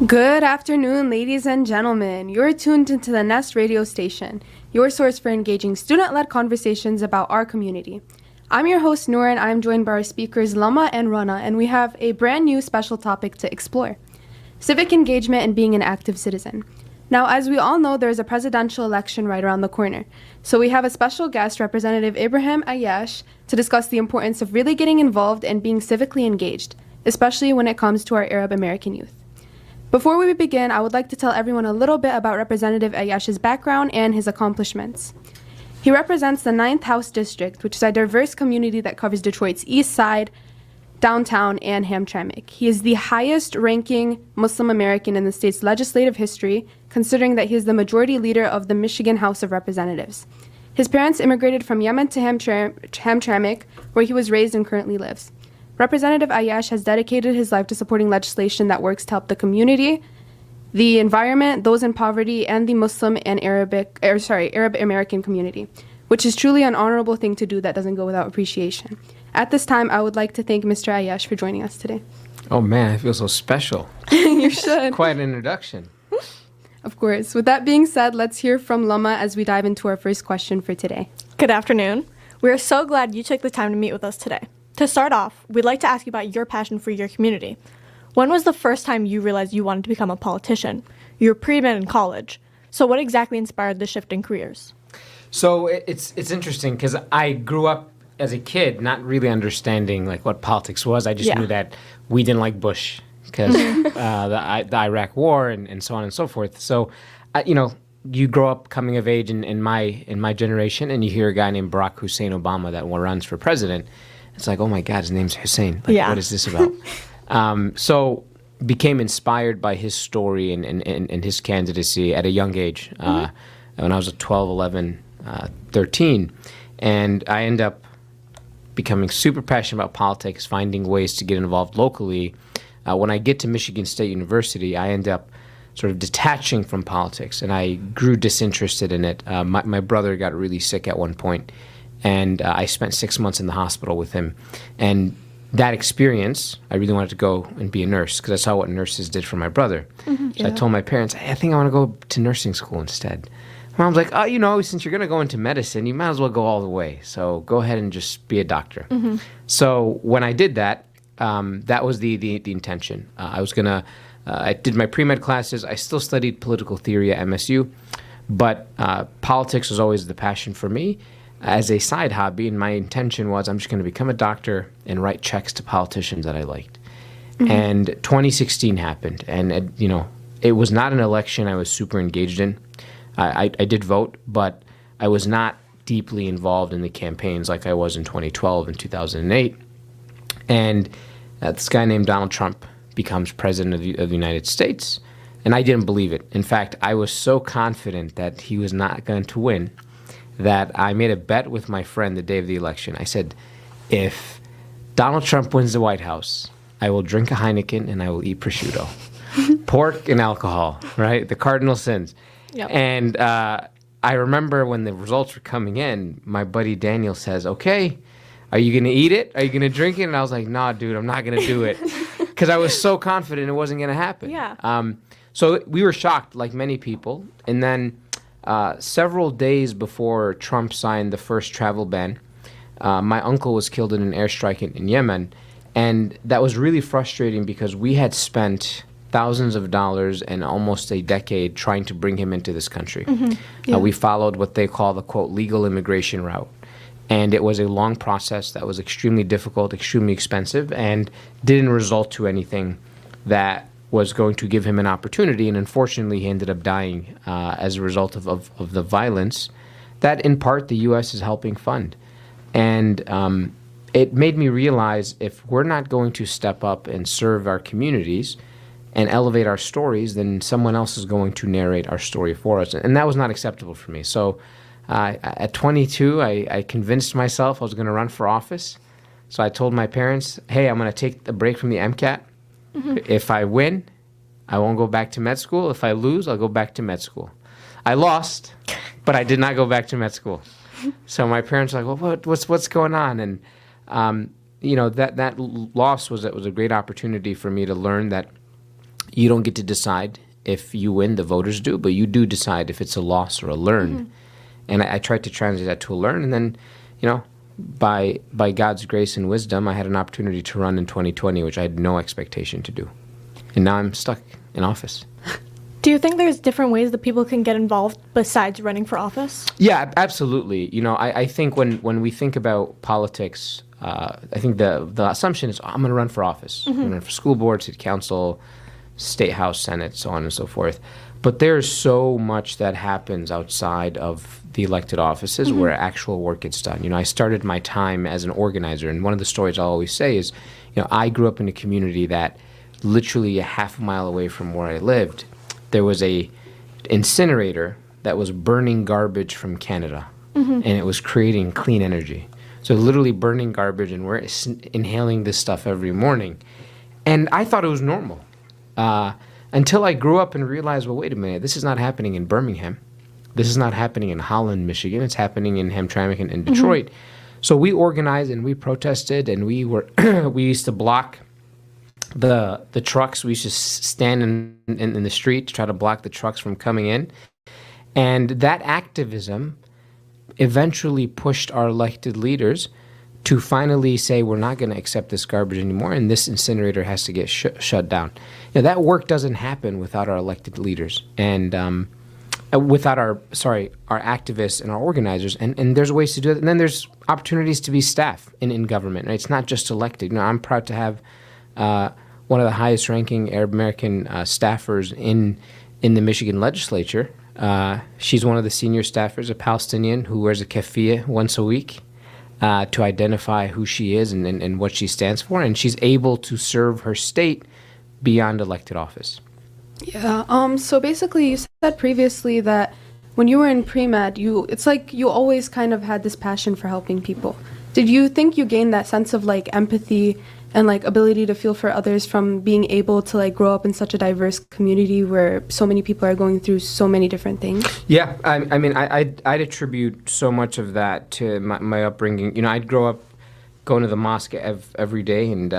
Good afternoon, ladies and gentlemen. You're tuned into the Nest radio station, your source for engaging student-led conversations about our community. I'm your host, Noor, and I'm joined by our speakers, Lama and Rana, and we have a brand new special topic to explore: civic engagement and being an active citizen. Now, as we all know, there's a presidential election right around the corner. So we have a special guest, Representative Ibrahim Aiyash, to discuss the importance of really getting involved and being civically engaged, especially when it comes to our Arab American youth. Before we begin, I would like to tell everyone a little bit about Representative Ayyash's background and his accomplishments. He represents the 9th House District, which is a diverse community that covers Detroit's East Side, downtown, and Hamtramck. He is the highest-ranking Muslim American in the state's legislative history, considering that he is the majority leader of the Michigan House of Representatives. His parents immigrated from Yemen to Hamtramck, where he was raised and currently lives. Representative Aiyash has dedicated his life to supporting legislation that works to help the community, the environment, those in poverty, and the Muslim and Arab American community, which is truly an honorable thing to do that doesn't go without appreciation. At this time, I would like to thank Mr. Aiyash for joining us today. Oh man, I feel so special. You should. Quite an introduction. Of course. With that being said, let's hear from Lama as we dive into our first question for today. Good afternoon. We are so glad you took the time to meet with us today. To start off, we'd like to ask you about your passion for your community. When was the first time you realized you wanted to become a politician? You were pre-med in college. So what exactly inspired the shift in careers? So it's interesting because I grew up as a kid not really understanding like what politics was. I just knew that we didn't like Bush because the Iraq War and so on and so forth. So, you grow up coming of age in my generation, and you hear a guy named Barack Hussein Obama that runs for president. It's like, oh my God, his name's Hussein. What is this about? So became inspired by his story and his candidacy at a young age, when I was 12, 11, 13. And I end up becoming super passionate about politics, finding ways to get involved locally. When I get to Michigan State University, I end up sort of detaching from politics, and I grew disinterested in it. My brother got really sick at one point, and I spent 6 months in the hospital with him. And that experience, I really wanted to go and be a nurse because I saw what nurses did for my brother. So I told my parents, hey, I think I want to go to nursing school instead. Mom's like, oh, since you're going to go into medicine, you might as well go all the way. So go ahead and just be a doctor. So when I did that, that was the intention. I did my pre-med classes. I still studied political theory at MSU, but politics was always the passion for me as a side hobby, and my intention was I'm just going to become a doctor and write checks to politicians that I liked. And 2016 happened, and it was not an election I was super engaged in. I did vote, but I was not deeply involved in the campaigns like I was in 2012 and 2008. And this guy named Donald Trump becomes president of the United States, and I didn't believe it. In fact, I was so confident that he was not going to win that I made a bet with my friend the day of the election. I said, if Donald Trump wins the White House, I will drink a Heineken and I will eat prosciutto. Pork and alcohol, right? The cardinal sins. Yep. And I remember when the results were coming in, my buddy Daniel says, okay, are you going to eat it? Are you going to drink it? And I was like, nah, dude, I'm not going to do it. Because I was so confident it wasn't going to happen. Yeah. So we were shocked, like many people. And then several days before Trump signed the first travel ban, my uncle was killed in an airstrike in Yemen. And that was really frustrating because we had spent thousands of dollars and almost a decade trying to bring him into this country. We followed what they call the, quote, legal immigration route. And it was a long process that was extremely difficult, extremely expensive, and didn't result to anything that was going to give him an opportunity. And unfortunately, he ended up dying as a result of the violence that, in part, the U.S. is helping fund. And it made me realize if we're not going to step up and serve our communities and elevate our stories, then someone else is going to narrate our story for us. And that was not acceptable for me. So at 22, I convinced myself I was going to run for office. So I told my parents, hey, I'm going to take a break from the MCAT. If I win, I won't go back to med school. If I lose, I'll go back to med school. I lost, but I did not go back to med school. So my parents were like, well, what's going on? And that loss was a great opportunity for me to learn that you don't get to decide if you win, the voters do, but you do decide if it's a loss or a learn. And I tried to translate that to a learn, and then, by God's grace and wisdom, I had an opportunity to run in 2020, which I had no expectation to do. And now I'm stuck in office. Do you think there's different ways that people can get involved besides running for office? Yeah, absolutely. I think when we think about politics, I think the assumption is, I'm going to run for office. I'm going to run for school board, city council, state house, senate, so on and so forth. But there's so much that happens outside of the elected offices where actual work gets done. I started my time as an organizer, and one of the stories I always say is, I grew up in a community that literally a half a mile away from where I lived, there was a incinerator that was burning garbage from Canada, and it was creating clean energy. So literally burning garbage, and we're inhaling this stuff every morning. And I thought it was normal. Until I grew up and realized, well, wait a minute, this is not happening in Birmingham. This is not happening in Holland, Michigan. It's happening in Hamtramck and in Detroit. So we organized and we protested, and we used to block the trucks. We used to stand in the street to try to block the trucks from coming in. And that activism eventually pushed our elected leaders to finally say, we're not going to accept this garbage anymore, and this incinerator has to get shut down. That work doesn't happen without our elected leaders and without our activists and our organizers. And there's ways to do it. And then there's opportunities to be staff in government. Right? It's not just elected. I'm proud to have one of the highest-ranking Arab American staffers in the Michigan legislature. She's one of the senior staffers, a Palestinian who wears a keffiyeh once a week. To identify who she is and what she stands for, and she's able to serve her state beyond elected office. Yeah. So basically, you said previously that when you were in pre-med, it's like you always kind of had this passion for helping people. Did you think you gained that sense of empathy and ability to feel for others from being able to grow up in such a diverse community where so many people are going through so many different things? Yeah, I mean, I'd attribute so much of that to my upbringing. I'd grow up going to the mosque every day, and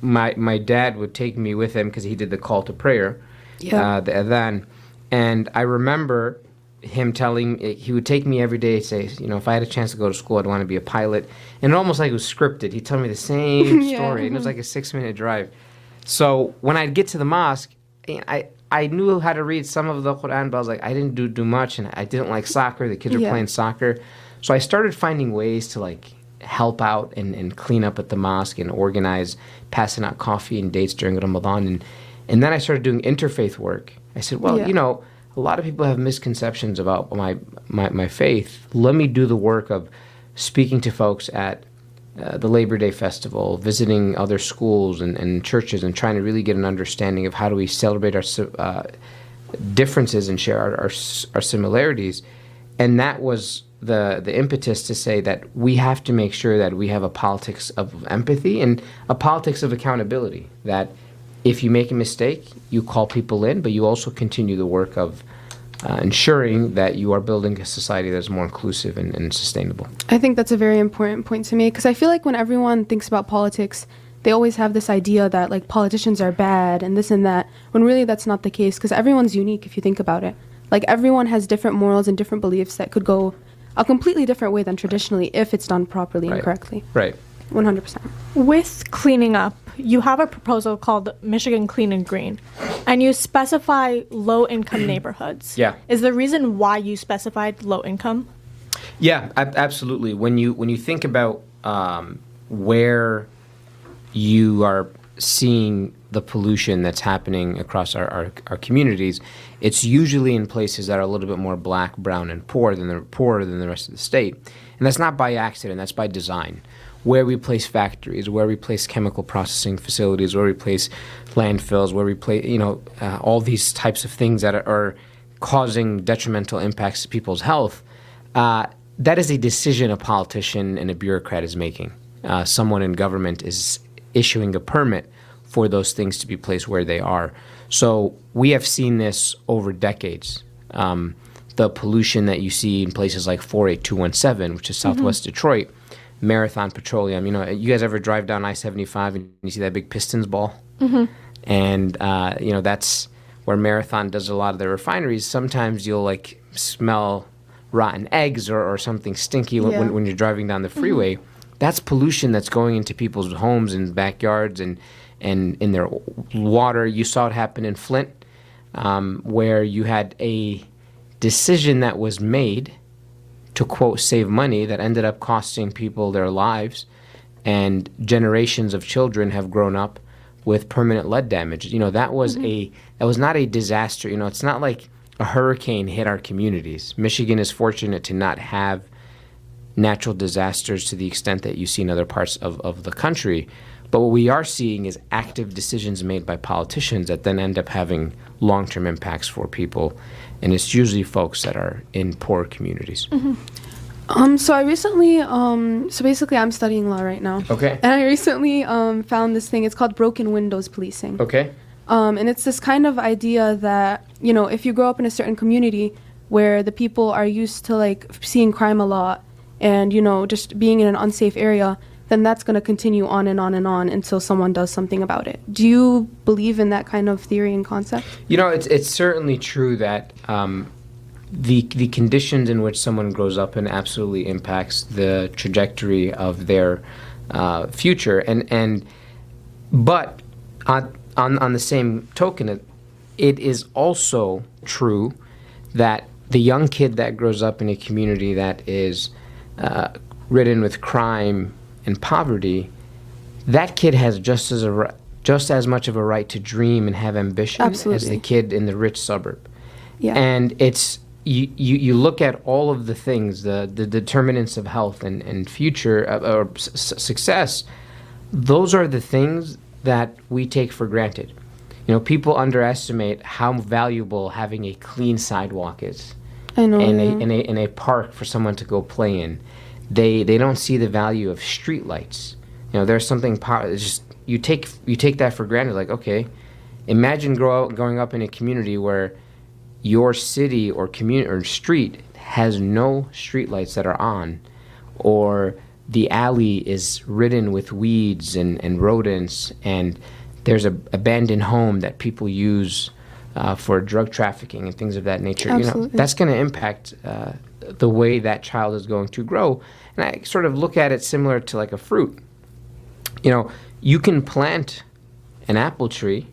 my dad would take me with him because he did the call to prayer, the adhan. And I remember him he would take me every day and say, if I had a chance to go to school, I'd want to be a pilot. And almost like it was scripted. He'd tell me the same story, and it was like a 6-minute drive. So when I'd get to the mosque, I knew how to read some of the Quran, but I was like, I didn't do much, and I didn't like soccer. The kids were playing soccer. So I started finding ways to help out and clean up at the mosque and organize, passing out coffee and dates during Ramadan. And then I started doing interfaith work. I said, well, a lot of people have misconceptions about my faith. Let me do the work of speaking to folks at the Labor Day Festival, visiting other schools and churches, and trying to really get an understanding of how do we celebrate our differences and share our similarities. And that was the impetus to say that we have to make sure that we have a politics of empathy and a politics of accountability, that if you make a mistake, you call people in, but you also continue the work of ensuring that you are building a society that's more inclusive and sustainable. I think that's a very important point to make, because I feel like when everyone thinks about politics, they always have this idea that politicians are bad and this and that, when really that's not the case, because everyone's unique if you think about it. Everyone has different morals and different beliefs that could go a completely different way than traditionally if it's done properly and correctly. Right. 100%. With cleaning up, you have a proposal called Michigan Clean and Green, and you specify low-income neighborhoods. Yeah. Is the reason why you specified low income? Yeah, absolutely. When you think about where you are seeing the pollution that's happening across our communities, it's usually in places that are a little bit more black, brown, and poorer than the rest of the state. And that's not by accident, that's by design. Where we place factories, where we place chemical processing facilities, where we place landfills, where we place, all these types of things that are causing detrimental impacts to people's health, that is a decision a politician and a bureaucrat is making. Someone in government is issuing a permit for those things to be placed where they are. So we have seen this over decades. the pollution that you see in places like 48217, which is Southwest Detroit, Marathon Petroleum. You guys ever drive down I-75 and you see that big Pistons ball? And, that's where Marathon does a lot of their refineries. Sometimes you'll like smell rotten eggs or something stinky when you're driving down the freeway. That's pollution that's going into people's homes and backyards and in their water. You saw it happen in Flint, where you had a decision that was made to, quote, save money that ended up costing people their lives, and generations of children have grown up with permanent lead damage. That was not a disaster. It's not like a hurricane hit our communities. Michigan is fortunate to not have natural disasters to the extent that you see in other parts of the country. But what we are seeing is active decisions made by politicians that then end up having long-term impacts for people. And it's usually folks that are in poor communities. So I recently, basically I'm studying law right now. Okay. And I recently found this thing. It's called broken windows policing. Okay. And it's this kind of idea that, if you grow up in a certain community where the people are used to like seeing crime a lot and, just being in an unsafe area, then that's going to continue on and on and on until someone does something about it. Do you believe in that kind of theory and concept? It's certainly true that the conditions in which someone grows up in absolutely impacts the trajectory of their future. But on the same token, it is also true that the young kid that grows up in a community that is ridden with crime and poverty, that kid has just as much of a right to dream and have ambition as the kid in the rich suburb. Yeah. And it's you look at all of the things, the determinants of health and future or success. Those are the things that we take for granted. People underestimate how valuable having a clean sidewalk is. I know. In a park for someone to go play in. They don't see the value of street lights. There's something it's just you take that for granted. Like, okay, imagine growing up in a community where your city or community or street has no street lights that are on, or the alley is ridden with weeds and rodents, and there's a abandoned home that people use for drug trafficking and things of that nature. Absolutely. That's going to impact the way that child is going to grow. And I sort of look at it similar to like a fruit. You can plant an apple tree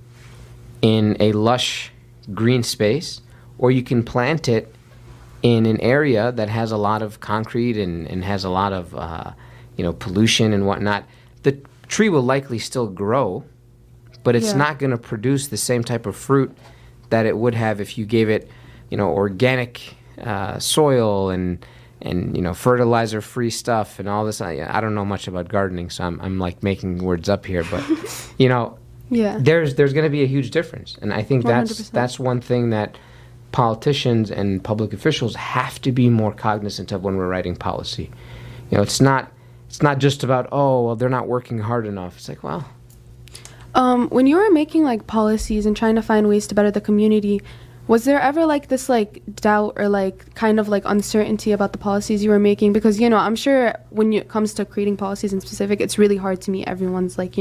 in a lush green space, or you can plant it in an area that has a lot of concrete and has a lot of pollution and whatnot. The tree will likely still grow, but it's not going to produce the same type of fruit that it would have if you gave it organic soil and fertilizer-free stuff and all this. I don't know much about gardening, so I'm like making words up here, but there's going to be a huge difference, and I think 100%. that's one thing that politicians and public officials have to be more cognizant of when we're writing policy. It's not just about they're not working hard enough. It's like, well, when you were making like policies and trying to find ways to better the community, was there ever like this like doubt or like kind of like uncertainty about the policies you were making? Because I'm sure when it comes to creating policies in specific, it's really hard to meet everyone's like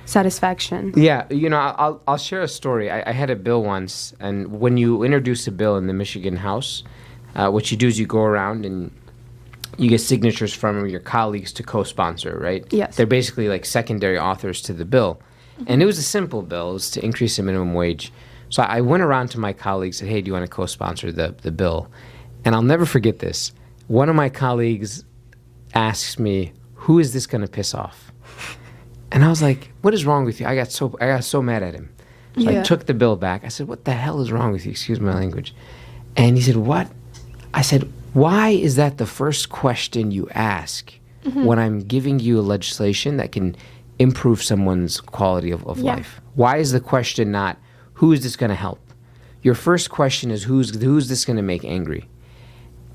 satisfaction. Yeah, I'll share a story. I had a bill once, and when you introduce a bill in the Michigan House, what you do is you go around and you get signatures from your colleagues to co-sponsor, right? Yes. They're basically like secondary authors to the bill. And it was a simple bill. It was to increase the minimum wage. So I went around to my colleagues and said, hey, do you want to co-sponsor the bill? And I'll never forget this. One of my colleagues asks me, who is this going to piss off? And I was like, what is wrong with you? I got so mad at him. So I took the bill back. I said, what the hell is wrong with you? Excuse my language. And he said, what? I said, why is that the first question you ask when I'm giving you a legislation that can improve someone's quality of life? Why is the question not, who is this going to help? Your first question is, who's this going to make angry?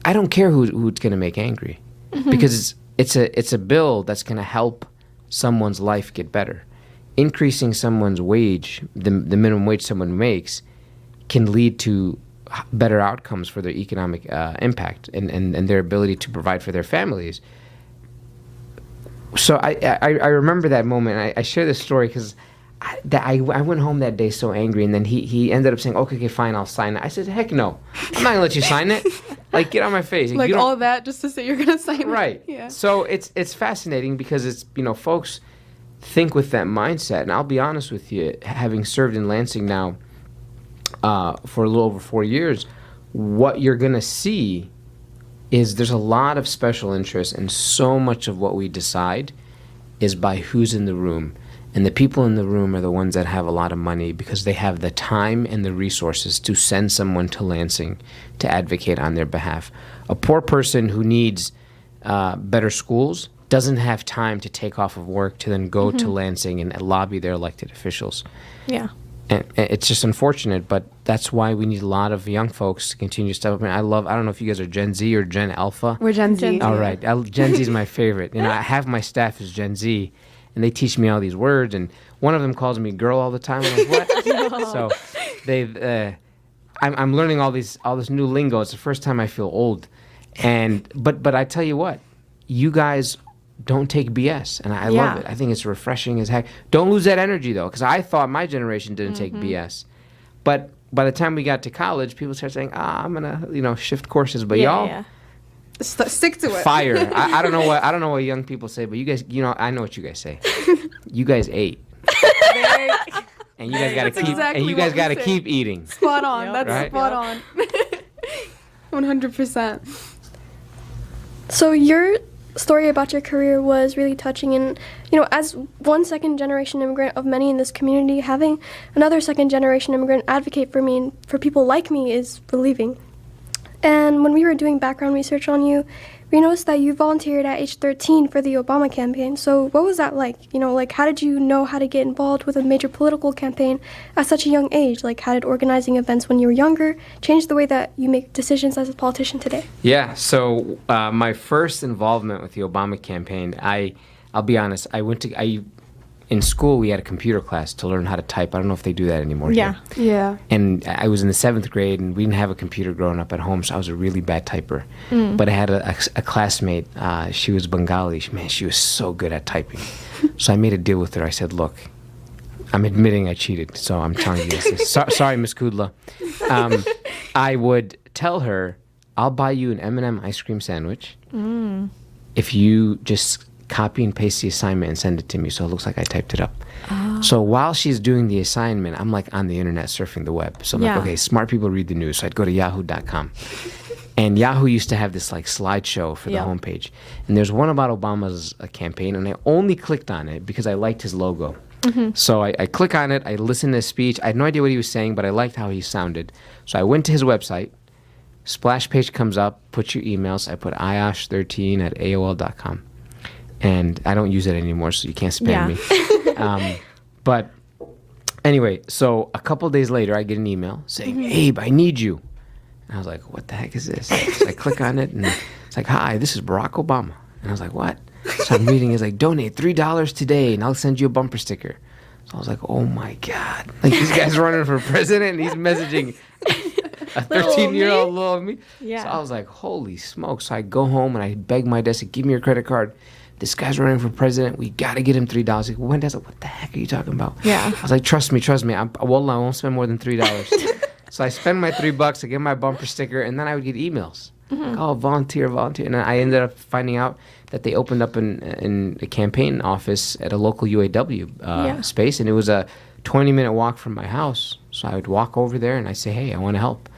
I don't care who's going to make angry, because it's a bill that's going to help someone's life get better. Increasing someone's wage, the minimum wage someone makes, can lead to better outcomes for their economic impact and their ability to provide for their families. So I remember that moment. I share this story because I went home that day so angry, and then he ended up saying, okay, fine, I'll sign it. I said, heck no, I'm not gonna let you sign it. Like, get on my face. Like, all that just to say you're gonna sign it. Right. Yeah. So it's fascinating because it's, folks think with that mindset. And I'll be honest with you, having served in Lansing now for a little over 4 years, what you're gonna see is there's a lot of special interest, and so much of what we decide is by who's in the room. And the people in the room are the ones that have a lot of money because they have the time and the resources to send someone to Lansing to advocate on their behalf. A poor person who needs better schools doesn't have time to take off of work to then go to Lansing and lobby their elected officials. Yeah. And it's just unfortunate, but that's why we need a lot of young folks to continue to step up. I don't know if you guys are Gen Z or Gen Alpha. We're Gen Z. Gen Z. All right. Gen Z is my favorite. Half my staff is Gen Z, and they teach me all these words, and one of them calls me girl all the time. I'm like, what? So I'm learning all this new lingo. It's the first time I feel old. But I tell you what, you guys don't take BS, and I love it. I think it's refreshing as heck. Don't lose that energy, though, because I thought my generation didn't take BS. But by the time we got to college, people started saying, I'm going to, shift courses. But y'all... Stick to it. Fire. I don't know what young people say, but you guys, I know what you guys say. You guys ate. And you guys got to keep exactly and you guys got to say. keep eating. Spot on. Yep. That's Right? spot on. 100%. So your story about your career was really touching, and as one second generation immigrant of many in this community, having another second generation immigrant advocate for me and for people like me is relieving. And when we were doing background research on you, we noticed that you volunteered at age 13 for the Obama campaign. So what was that like? How did you know how to get involved with a major political campaign at such a young age? Like, how did organizing events when you were younger change the way that you make decisions as a politician today? Yeah. So my first involvement with the Obama campaign, I'll be honest. In school, we had a computer class to learn how to type. I don't know if they do that anymore. Yeah. Here. Yeah. And I was in the 7th grade, and we didn't have a computer growing up at home, so I was a really bad typer. But I had a classmate. She was Bengali. She was so good at typing. So I made a deal with her. I said, look, I'm admitting I cheated, so I'm telling you this. Sorry, Miss Kudla. I would tell her, I'll buy you an M&M ice cream sandwich if you just copy and paste the assignment and send it to me so it looks like I typed it up. So while she's doing the assignment, I'm like on the internet surfing the web. So I'm like, okay, smart people read the news. So I'd go to yahoo.com. And Yahoo used to have this like slideshow for the homepage. And there's one about Obama's campaign, and I only clicked on it because I liked his logo. So I click on it, I listen to his speech. I had no idea what he was saying, but I liked how he sounded. So I went to his website. Splash page comes up, put your emails. I put Aiyash13 at AOL.com. And I don't use it anymore, so you can't spam me. But anyway, so a couple days later, I get an email saying, Abe, I need you. And I was like, what the heck is this? So I click on it, and it's like, hi, this is Barack Obama. And I was like, what? So I'm reading, it's like, donate $3 today, and I'll send you a bumper sticker. So I was like, oh, my God. Like, this guy's running for president, and he's messaging a 13-year-old little me. Yeah. So I was like, holy smokes. So I go home, and I beg my dad, give me your credit card. This guy's running for president. We got to get him $3. Like, when does it? What the heck are you talking about? Yeah. I was like, trust me. I won't spend more than $3. So I spend my $3. I get my bumper sticker, and then I would get emails. Like, oh, volunteer. And I ended up finding out that they opened up in a campaign office at a local UAW space, and it was a 20-minute walk from my house. So I would walk over there, and I'd say, hey, I want to help.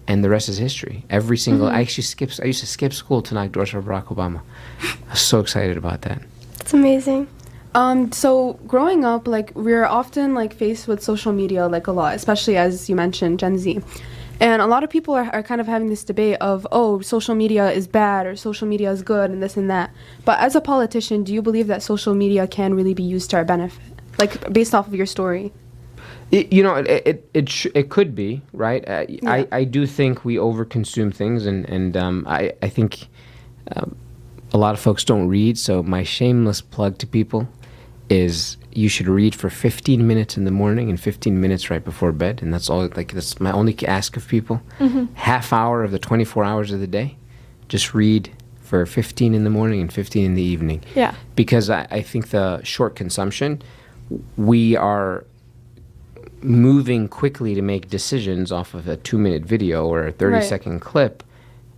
And the rest is history. Every single, I used to skip school to knock doors for Barack Obama. I was so excited about that. That's amazing. So growing up, like, we're often like faced with social media like a lot, especially as you mentioned, Gen Z. And a lot of people are kind of having this debate of, oh, social media is bad or social media is good and this and that. But as a politician, do you believe that social media can really be used to our benefit? Like, based off of your story? It could be, right? I do think we overconsume things, and I think a lot of folks don't read. So my shameless plug to people is you should read for 15 minutes in the morning and 15 minutes right before bed, and that's all. Like, that's my only ask of people. Half hour of the 24 hours of the day, just read for 15 in the morning and 15 in the evening. Yeah. Because I think the short consumption, we are moving quickly to make decisions off of a 2-minute video or a 30-second clip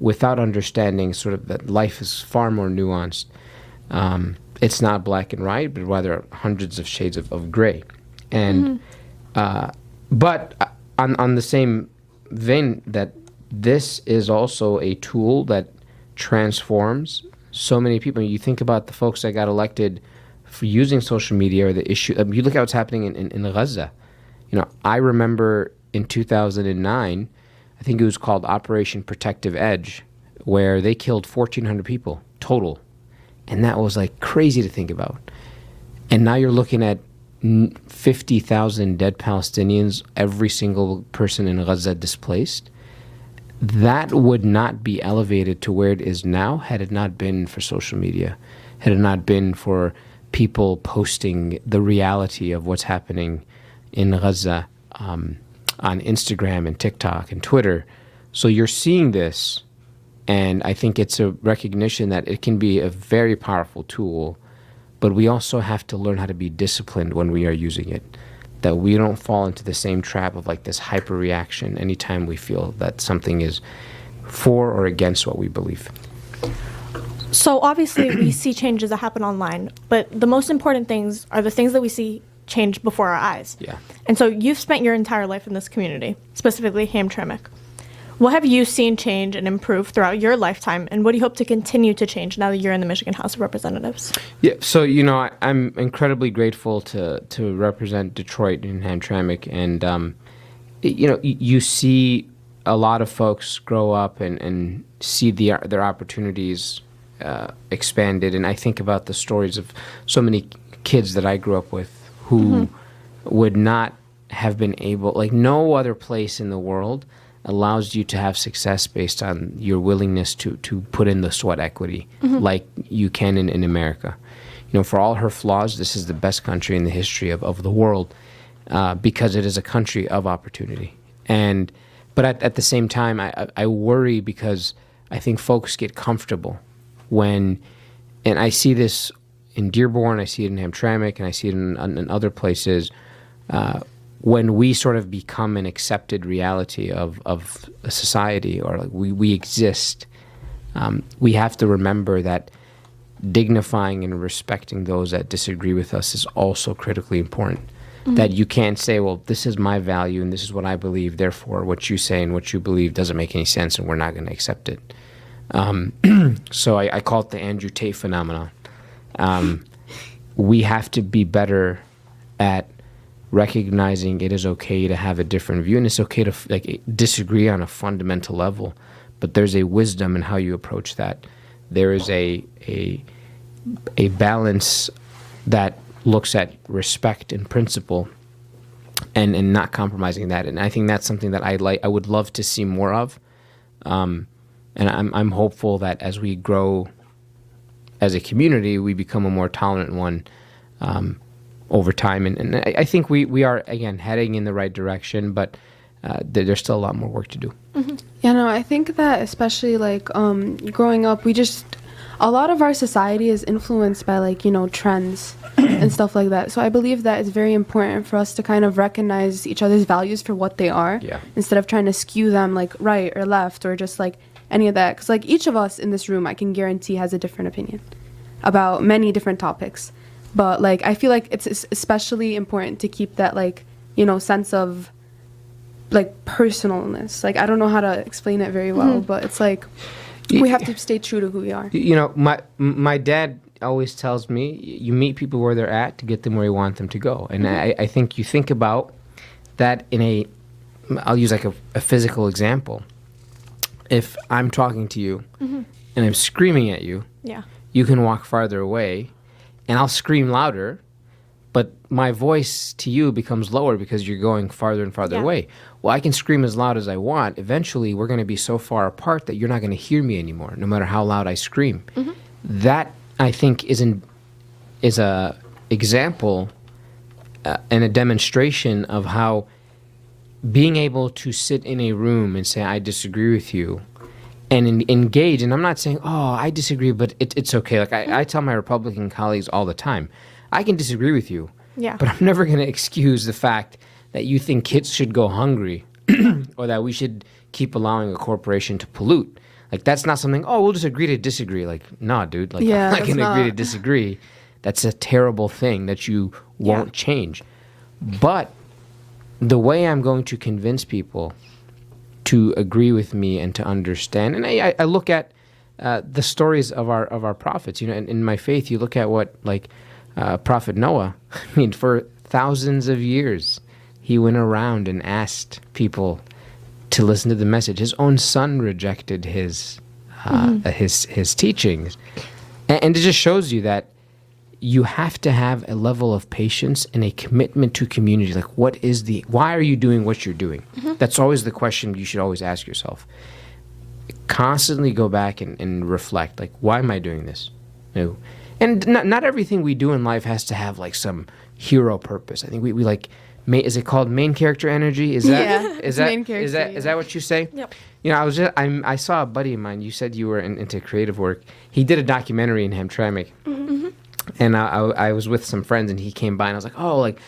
without understanding sort of that life is far more nuanced. It's not black and white, but rather hundreds of shades of gray. And but on the same vein, that this is also a tool that transforms so many people. You think about the folks that got elected for using social media or the issue. You look at what's happening in Gaza. You know, I remember in 2009, I think it was called Operation Protective Edge, where they killed 1,400 people total. And that was like crazy to think about. And now you're looking at 50,000 dead Palestinians, every single person in Gaza displaced. That would not be elevated to where it is now had it not been for social media, had it not been for people posting the reality of what's happening in Gaza on Instagram and TikTok and Twitter. So you're seeing this, and I think it's a recognition that it can be a very powerful tool, but we also have to learn how to be disciplined when we are using it, that we don't fall into the same trap of like this hyper reaction anytime we feel that something is for or against what we believe. So obviously we see changes that happen online, but the most important things are the things that we see change before our eyes. Yeah. And so you've spent your entire life in this community, specifically Hamtramck. What have you seen change and improve throughout your lifetime, and what do you hope to continue to change now that you're in the Michigan House of Representatives? Yeah, so, you know, I'm incredibly grateful to represent Detroit and Hamtramck, and, you know, you see a lot of folks grow up and see their opportunities expanded, and I think about the stories of so many kids that I grew up with who would not have been able, like no other place in the world allows you to have success based on your willingness to put in the sweat equity like you can in America. You know, for all her flaws, this is the best country in the history of the world because it is a country of opportunity. But at the same time, I worry because I think folks get comfortable when, and I see this in Dearborn, I see it in Hamtramck, and I see it in other places, when we sort of become an accepted reality of a society, or like we exist, we have to remember that dignifying and respecting those that disagree with us is also critically important. That you can't say, well, this is my value and this is what I believe, therefore what you say and what you believe doesn't make any sense and we're not going to accept it. So I call it the Andrew Tate phenomenon. We have to be better at recognizing it is okay to have a different view, and it's okay to like disagree on a fundamental level, but there's a wisdom in how you approach that. There is a balance that looks at respect and principle and not compromising that, and I think that's something that I would love to see more of, and I'm hopeful that as we grow as a community, we become a more tolerant one over time. And I think we are, again, heading in the right direction, but there's still a lot more work to do. Yeah, no, I think that especially like growing up, a lot of our society is influenced by like, you know, trends and stuff like that. So I believe that it's very important for us to kind of recognize each other's values for what they are, instead of trying to skew them like right or left or just like any of that. Because like each of us in this room, I can guarantee, has a different opinion about many different topics. But like I feel like it's especially important to keep that like, you know, sense of like personalness. Like I don't know how to explain it very well, but it's like we have to stay true to who we are. You know, my dad always tells me you meet people where they're at to get them where you want them to go. And I think you think about that I'll use like a physical example. If I'm talking to you and I'm screaming at you, you can walk farther away and I'll scream louder, but my voice to you becomes lower because you're going farther and farther away. Well, I can scream as loud as I want. Eventually, we're going to be so far apart that you're not going to hear me anymore, no matter how loud I scream. That, I think, is a example and a demonstration of how being able to sit in a room and say, I disagree with you, and engage. And I'm not saying, oh, I disagree, but it's okay. Like I tell my Republican colleagues all the time, I can disagree with you, but I'm never going to excuse the fact that you think kids should go hungry or that we should keep allowing a corporation to pollute. Like, that's not something, oh, we'll just agree to disagree. Like, nah, dude. Like, I'm not going to agree to disagree. That's a terrible thing that you won't change. But the way I'm going to convince people to agree with me and to understand, and I look at the stories of our prophets. You know, in my faith, you look at what, like, Prophet Noah. I mean, for thousands of years, he went around and asked people to listen to the message. His own son rejected his teachings, and it just shows you that you have to have a level of patience and a commitment to community. Like, why are you doing what you're doing? That's always the question you should always ask yourself. Constantly go back and reflect. Like, why am I doing this? No. And not everything we do in life has to have like some hero purpose. I think we like. Is it called main character energy? Is that is that what you say? Yep. You know, I saw a buddy of mine. You said you were into creative work. He did a documentary in Hamtramck, and I was with some friends, and he came by, and I was like, oh, like,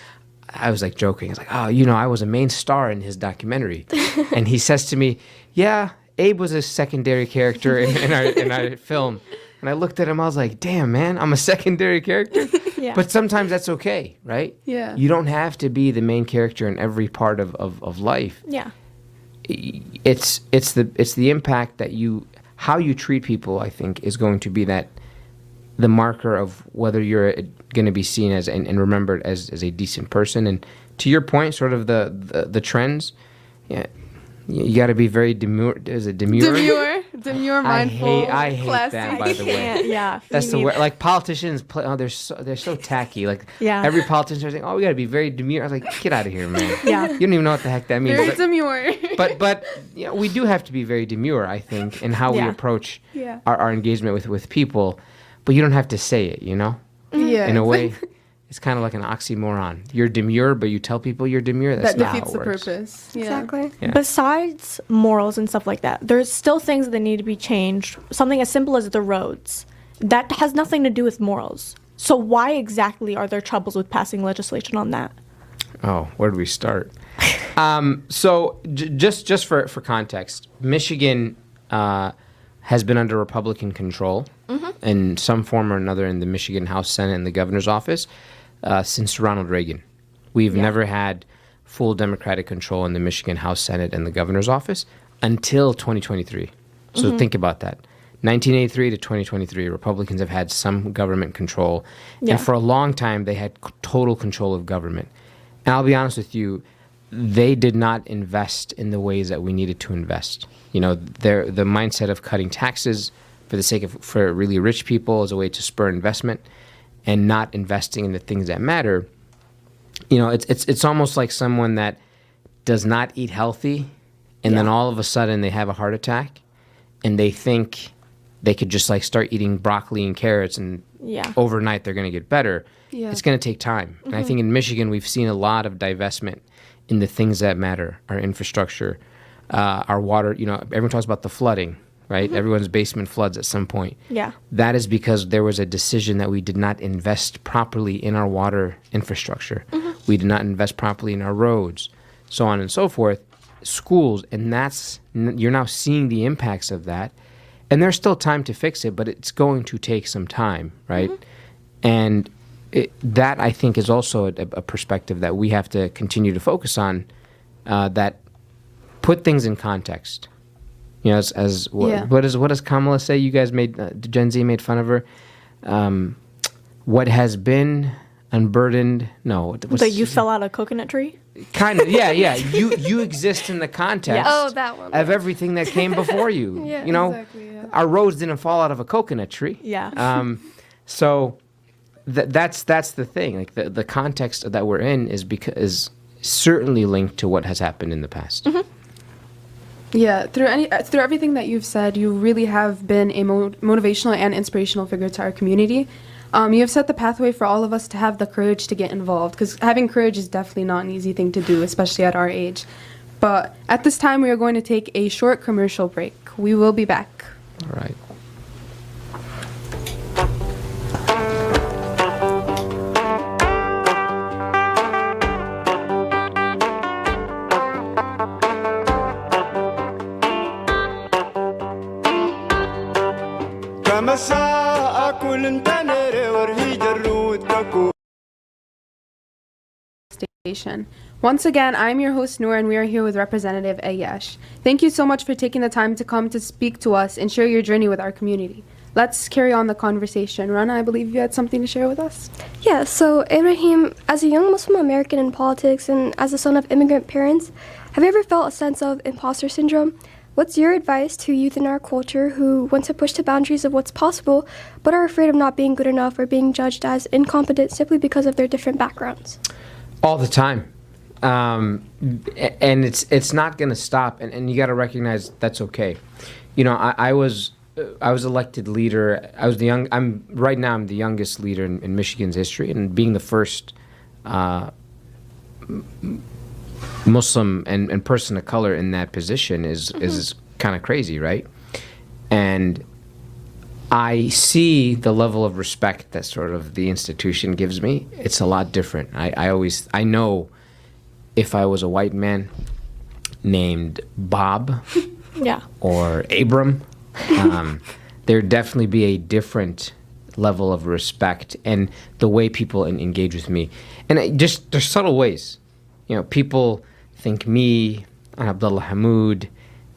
I was like joking. I was like, oh, you know, I was a main star in his documentary, and he says to me, yeah, Abe was a secondary character in our film. And I looked at him, I was like, damn, man, I'm a secondary character. But sometimes that's okay, right? Yeah. You don't have to be the main character in every part of life. Yeah. It's the impact that how you treat people, I think, is going to be the marker of whether you're going to be seen as and remembered as a decent person. And to your point, sort of the trends, you got to be very demure. Is it demure? Demure, mindful, I hate classy. that, by the way. That's the word. Like, politicians play. Oh, they're so tacky. Like, every politician is saying, "Oh, we got to be very demure." I was like, "Get out of here, man." You don't even know what the heck that means. Very demure. But we do have to be very demure, I think, in how we approach our engagement with people. But you don't have to say it, you know. Yeah. In a way. It's kind of like an oxymoron. You're demure, but you tell people you're demure. That's that not defeats how it the works. purpose. Yeah. Exactly. Yeah. Besides morals and stuff like that, there's still things that need to be changed. Something as simple as the roads. That has nothing to do with morals. So why exactly are there troubles with passing legislation on that? Oh, where do we start? So just for context, Michigan has been under Republican control in some form or another in the Michigan House, Senate, and the governor's office since Ronald Reagan. We've never had full Democratic control in the Michigan House, Senate, and the governor's office until 2023. So think about that. 1983 to 2023, Republicans have had some government control. And for a long time, they had total control of government. And I'll be honest with you, they did not invest in the ways that we needed to invest. You know, the mindset of cutting taxes for really rich people as a way to spur investment and not investing in the things that matter. You know, it's almost like someone that does not eat healthy and then all of a sudden they have a heart attack and they think they could just like start eating broccoli and carrots and overnight they're going to get better. Yeah. It's going to take time. And I think in Michigan we've seen a lot of divestment in the things that matter, our infrastructure, our water. You know, everyone talks about the flooding, right? Everyone's basement floods at some point. Yeah. That is because there was a decision that we did not invest properly in our water infrastructure. We did not invest properly in our roads, so on and so forth, schools, and you're now seeing the impacts of that. And there's still time to fix it, but it's going to take some time, right? And that, I think, is also a perspective that we have to continue to focus on, that put things in context. You know, what does Kamala say? You guys Gen Z made fun of her. What has been unburdened? No. That you fell out of a coconut tree? Kind of, yeah. You exist in the context that one. of everything that came before you. You know, exactly, our roads didn't fall out of a coconut tree. Yeah. So that's the thing. Like the context that we're in is certainly linked to what has happened in the past. Yeah, through everything that you've said, you really have been a motivational and inspirational figure to our community. You have set the pathway for all of us to have the courage to get involved, because having courage is definitely not an easy thing to do, especially at our age. But at this time, we are going to take a short commercial break. We will be back. All right. Station. Once again, I'm your host Noor, and we are here with Representative Aiyash. Thank you so much for taking the time to come to speak to us and share your journey with our community. Let's carry on the conversation. Rana, I believe you had something to share with us. Yeah, so Ibrahim, as a young Muslim American in politics and as a son of immigrant parents, have you ever felt a sense of imposter syndrome? What's your advice to youth in our culture who want to push the boundaries of what's possible, but are afraid of not being good enough or being judged as incompetent simply because of their different backgrounds? All the time. And it's not going to stop, and you got to recognize that's okay. You know, I was elected leader. I'm the youngest leader in Michigan's history, and being the first Muslim and person of color in that position is kind of crazy, right? And I see the level of respect that sort of the institution gives me. It's a lot different. I know if I was a white man named Bob Yeah. or Abram, there'd definitely be a different level of respect and the way people engage with me. And there's subtle ways. You know, people think me and Abdullah Hamoud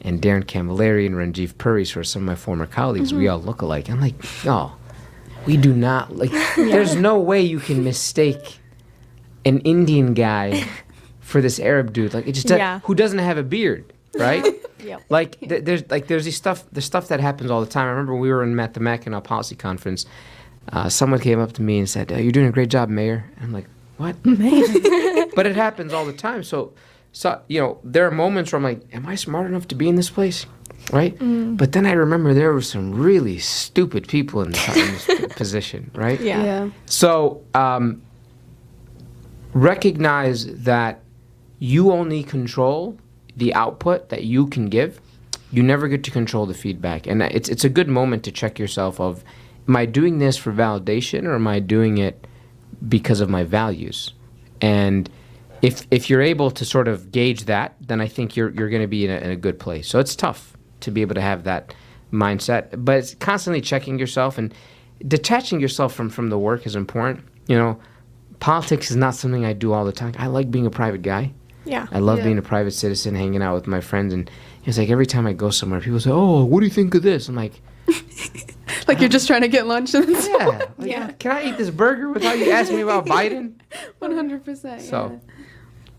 and Darren Camilleri and Ranjiv Puri, who are some of my former colleagues, we all look alike. I'm like, no, we do not. Like, there's no way you can mistake an Indian guy for this Arab dude. Like, it just who doesn't have a beard, right? Yep. Like, there's there's stuff that happens all the time. I remember we were at the Mackinac Policy Conference. Someone came up to me and said, "You're doing a great job, Mayor." And I'm like, "What?" But it happens all the time. So, you know, there are moments where I'm like, am I smart enough to be in this place? Right? But then I remember there were some really stupid people in this position, right? Yeah. So, recognize that you only control the output that you can give. You never get to control the feedback. And it's a good moment to check yourself of, am I doing this for validation or am I doing it because of my values? And if you're able to sort of gauge that, then I think you're going to be in a good place. So it's tough to be able to have that mindset, but it's constantly checking yourself and detaching yourself from the work is important. You know, politics is not something I do all the time. I like being a private guy. Yeah. I love being a private citizen, hanging out with my friends, and it's like every time I go somewhere, people say, "Oh, what do you think of this?" I'm like, Like you're just trying to get lunch. And Can I eat this burger without you asking me about Biden? 100%. So.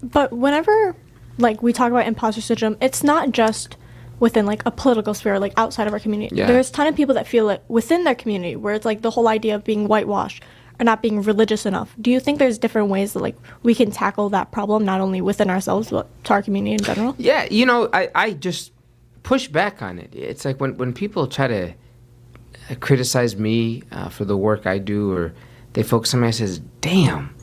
But whenever, like, we talk about imposter syndrome, it's not just within, like, a political sphere, like, outside of our community. Yeah. There's a ton of people that feel it within their community, where it's, like, the whole idea of being whitewashed or not being religious enough. Do you think there's different ways that, like, we can tackle that problem, not only within ourselves, but to our community in general? Yeah, you know, I just push back on it. It's like when people try to criticize me for the work I do, or they focus on me, I says, damn,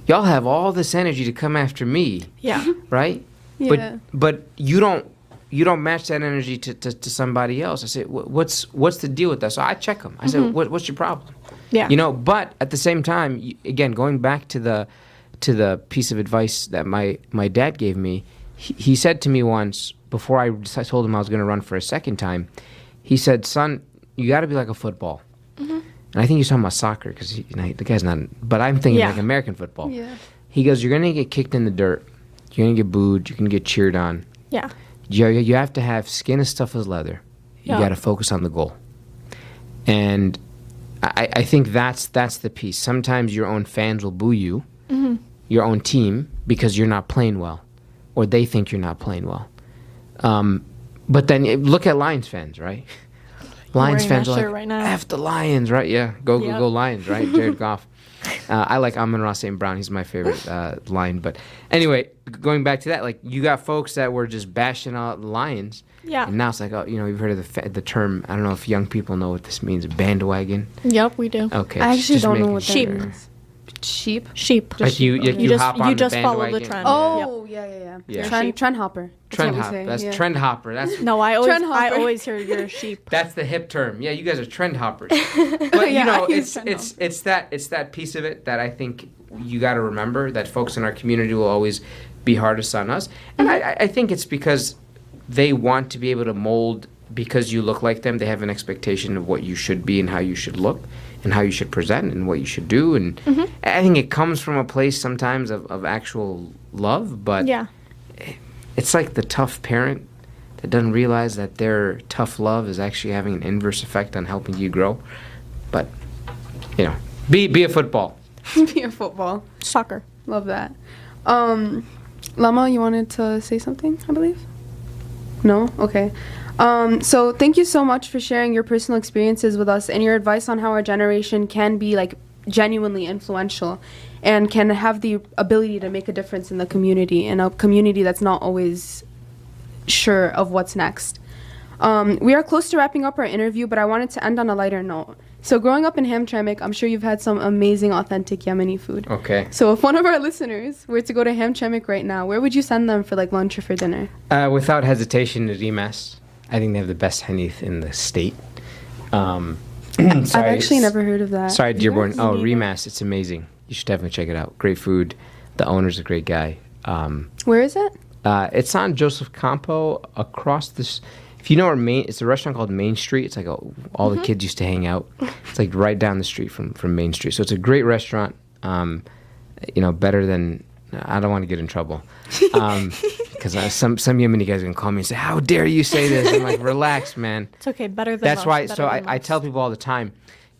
y'all have all this energy to come after me. Yeah. Right? Yeah. But you don't match that energy to somebody else. I say, what's the deal with that? So I check them. I say, what's your problem? Yeah. You know, but at the same time, again, going back to the piece of advice that my dad gave me, he said to me once, before I told him I was going to run for a second time, he said, son, you got to be like a football. And I think he's talking about soccer because the guy's not, but I'm thinking like American football. Yeah. He goes, you're going to get kicked in the dirt. You're going to get booed. You're going to get cheered on. Yeah. You have to have skin as tough as leather. You got to focus on the goal. And I think that's the piece. Sometimes your own fans will boo you, your own team, because you're not playing well, or they think you're not playing well. But then look at Lions fans, right? Lions fans are like, right now. F the Lions, right? Yeah, go Lions, right? Jared Goff. I like Amon-Ra St. Brown. He's my favorite line. But anyway, going back to that, like you got folks that were just bashing out lions. Yeah. And now it's like, oh, you've heard of the term. I don't know if young people know what this means. Bandwagon. Yep, we do. Okay. I actually just don't know making what that Sheep. means. Sheep? Sheep. Like you hop on you the just follow the bandwagon. trend. Oh, yeah. Yeah. Trend hopper. Trend what we hop. say, That's yeah. trend hopper. That's No, I Trend hopper. always hear you're a sheep. That's the hip term. Yeah, you guys are trend hoppers. But Yeah, you know, I use it's trend that piece of it that I think you got to remember that folks in our community will always be hardest on us, and I think it's because they want to be able to mold because you look like them. They have an expectation of what you should be and how you should look and how you should present and what you should do, and I think it comes from a place sometimes of actual love, but Yeah. it's like the tough parent that doesn't realize that their tough love is actually having an inverse effect on helping you grow. But, be a football. Be a football. Soccer. Love that. Lama, you wanted to say something, I believe? No? Okay. So thank you so much for sharing your personal experiences with us and your advice on how our generation can be like genuinely influential and can have the ability to make a difference in the community, in a community that's not always sure of what's next. We are close to wrapping up our interview, but I wanted to end on a lighter note. So growing up in Hamtramck, I'm sure you've had some amazing, authentic Yemeni food. Okay. So if one of our listeners were to go to Hamtramck right now, where would you send them for like lunch or for dinner? Without hesitation, to Rimas. I think they have the best hanith in the state. I've actually never heard of that. Sorry, Dearborn. Yes. Oh, Rimas. It's amazing. You should definitely check it out. Great food. The owner's a great guy. Where is it? It's on Joseph Campo across this. If you know where it's a restaurant called Main Street. It's like all the kids used to hang out. It's like right down the street from Main Street. So it's a great restaurant. Better than. I don't want to get in trouble. Because some Yemeni guys are going to call me and say, how dare you say this? I'm like, relax, man. It's okay. Better than That's most, why. better So than I most. tell people all the time,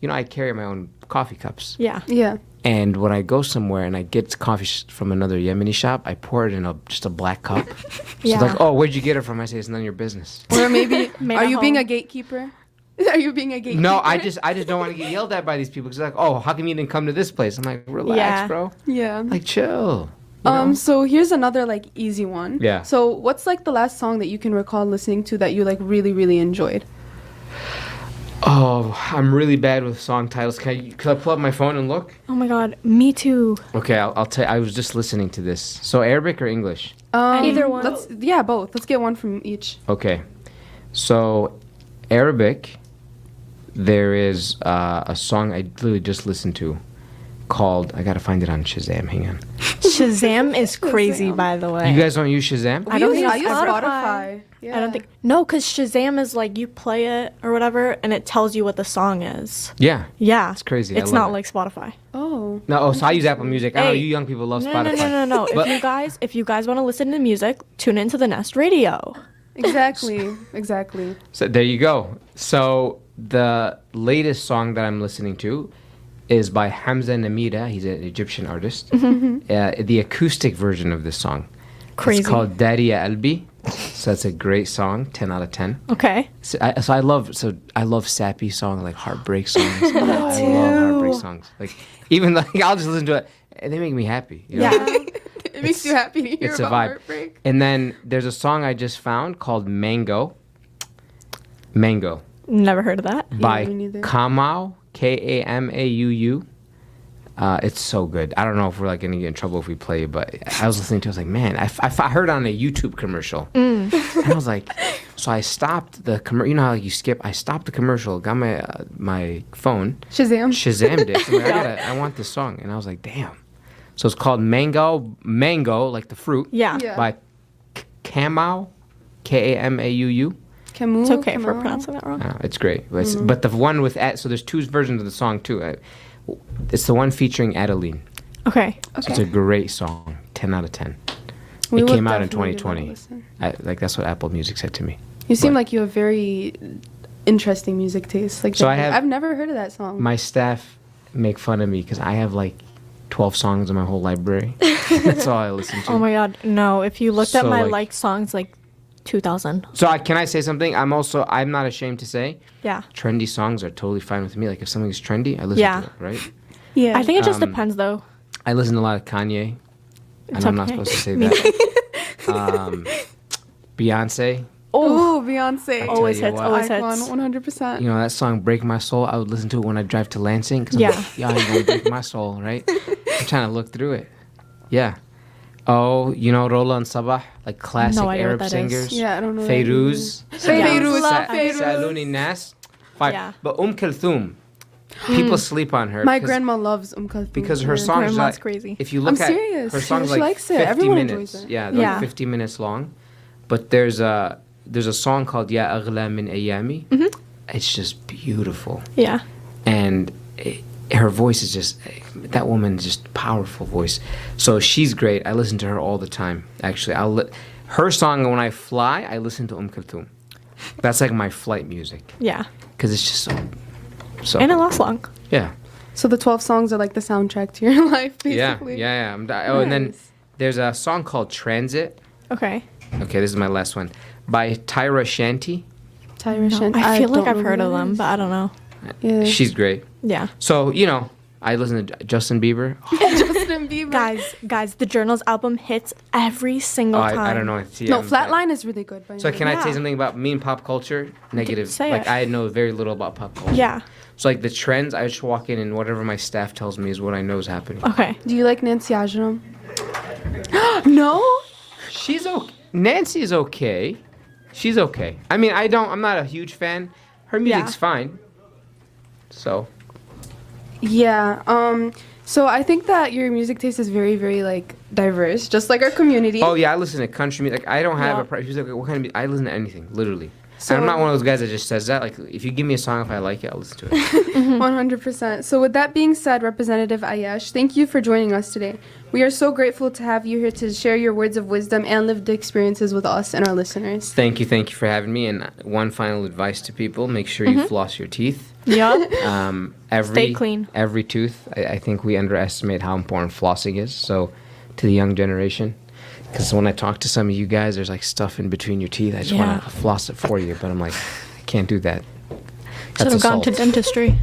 I carry my own coffee cups. Yeah. Yeah. And when I go somewhere and I get coffee from another Yemeni shop, I pour it in just a black cup. So Yeah. it's like, oh, where'd you get it from? I say, it's none of your business. Or maybe, Made are at you being a home. gatekeeper? Are you being a gatekeeper? No, I just don't want to get yelled at by these people because they're like, oh, how come you didn't come to this place? I'm like, relax, Yeah. bro. Yeah. Like, chill. you know? So here's another like easy one. Yeah. So what's like the last song that you can recall listening to that you like really, really enjoyed? Oh, I'm really bad with song titles. Can I pull up my phone and look? Oh my God. Me too. Okay, I'll tell you. I was just listening to this. So Arabic or English? Either one. Both. Let's get one from each. Okay. So Arabic, there is a song I literally just listened to called, I gotta find it on Shazam. Hang on. Shazam is crazy, Shazam. by the way. You guys don't use Shazam? I don't We think use it's Spotify. Yeah. I don't think. No, because Shazam is like you play it or whatever, and it tells you what the song is. Yeah. Yeah. It's crazy. I It's love not it. like Spotify. Oh. No, so I use Apple Music. I know Hey. you young people love No, Spotify. no. But- If you guys want to listen to music, tune into the Nest Radio. Exactly. Exactly. So there you go. So the latest song that I'm listening to is by Hamza Namida. He's an Egyptian artist. The acoustic version of this song. Crazy. It's called Daria Albi. So that's a great song. 10 out of 10. Okay. So I love sappy songs, like heartbreak songs. I love heartbreak songs. Like even like I'll just listen to it and they make me happy. You know? Yeah. It makes you happy to hear It's a about vibe. heartbreak. And then there's a song I just found called Mango. Mango Never heard of that. by me neither. Kamau, Kamau. It's so good. I don't know if we're like gonna get in trouble if we play it, but I was listening to it. I was like, man, I heard it on a YouTube commercial, and I was like, so I stopped the commercial. You know how you skip? I stopped the commercial, got my phone, Shazam. Shazammed it. I'm like, I want this song, and I was like, damn. So it's called Mango, like the fruit, Yeah. Yeah. by Kamau, Kamau. Camus. It's okay for Camus. pronouncing that wrong. It's great. But the one with so there's two versions of the song too. It's the one featuring Adeline. Okay. So it's a great song. 10 out of 10. We It will came out in definitely give that a 2020. listen. That's what Apple Music said to me. You seem But- like you have very interesting music taste. Like So I have- I've never heard of that song. My staff make fun of me because I have like 12 songs in my whole library. That's all I listen to. Oh my God. No. If you looked at So, my like- liked songs, like 2000. So can I say something? I'm not ashamed to say Yeah. trendy songs are totally fine with me. Like if something's trendy, I listen Yeah. to it, right? Yeah. I think it just depends, though. I listen to a lot of Kanye. I It's know I'm not okay. supposed to say that. Beyonce. Oh, Beyonce. Always you hits, what. always Icon, hits. 100%. You know, that song "Break My Soul," I would listen to it when I drive to Lansing. Cause Yeah. I'm like, I'm going to break my soul, right? I'm trying to look through it. Yeah. Oh, you know, Rola and Sabah, like classic No idea what Arab that is. singers. Yeah, I don't know. Fairuz. Fairuz, love Fairuz. Saluni Nas. Fire. Yeah. But Kulthum, people sleep on her. My 'cause- grandma loves Kulthum. because her Yeah. songs Grandma's like, crazy. if you look I'm at serious. her songs She like likes it. 50 Everyone minutes. enjoys it. Yeah, they're Yeah. like 50 minutes long. But there's a song called Ya Aghla Min Ayami. It's just beautiful. Yeah. And her voice is just, that woman's just powerful voice. So she's great. I listen to her all the time. Actually, her song when I fly, I listen to Kulthum. That's like my flight music Yeah. because it's just so. And it lasts long. Yeah. So the 12 songs are like the soundtrack to your life, Yeah, basically. yeah. Oh, and then Nice. there's a song called Transit. Okay. Okay, this is my last one. By Tyra Shanti. Tyra Shanti. I feel like don't I've know heard who of that them, is. but I don't know. Yeah. She's great. Yeah. So, you know, I listen to Justin Bieber. Justin Bieber. Guys, the Journal's album hits every single time. I don't know. No, Flatline is really good. By So the can way. I say Yeah. something about me and pop culture? Negative. say like it. I know very little about pop culture. Yeah. So like the trends, I just walk in and whatever my staff tells me is what I know is happening. Okay. Do you like Nancy Ajram? No? She's okay. Nancy is okay. She's okay. I mean, I'm not a huge fan. Her music's Yeah. fine. So Yeah. So I think that your music taste is very, very like diverse, just like our community. oh yeah, I listen to country music. Like, I don't have Yeah. a preference. Like, what kind of music? I listen to anything, literally. So- And I'm not one of those guys that just says that. Like, if you give me a song, if I like it, I'll listen to it. 100%. So with that being said, Representative Aiyash, thank you for joining us today. We are so grateful to have you here to share your words of wisdom and lived experiences with us and our listeners. Thank you for having me. And one final advice to people: make sure you floss your teeth. Yup. Every Stay clean. Every tooth. I think we underestimate how important flossing is. So, to the young generation, because when I talk to some of you guys, there's like stuff in between your teeth. I just Yeah. want to floss it for you, but I'm like, I can't do that. Should have gone to assault. dentistry.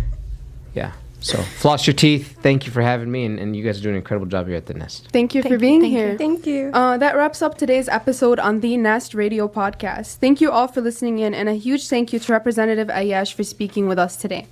Yeah. So floss your teeth. Thank you for having me, and you guys are doing an incredible job here at the Nest. Thank you for Thank you, being thank you. here. Thank you. That wraps up today's episode on the Nest Radio podcast. Thank you all for listening in, and a huge thank you to Representative Aiyash for speaking with us today.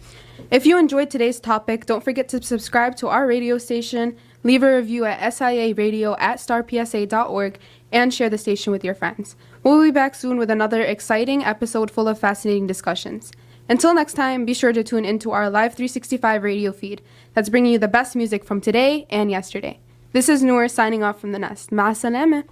If you enjoyed today's topic, don't forget to subscribe to our radio station, leave a review at siaradio@starpsa.org, and share the station with your friends. We'll be back soon with another exciting episode full of fascinating discussions. Until next time, be sure to tune into our Live 365 radio feed that's bringing you the best music from today and yesterday. This is Noor signing off from the Nest. Ma salama.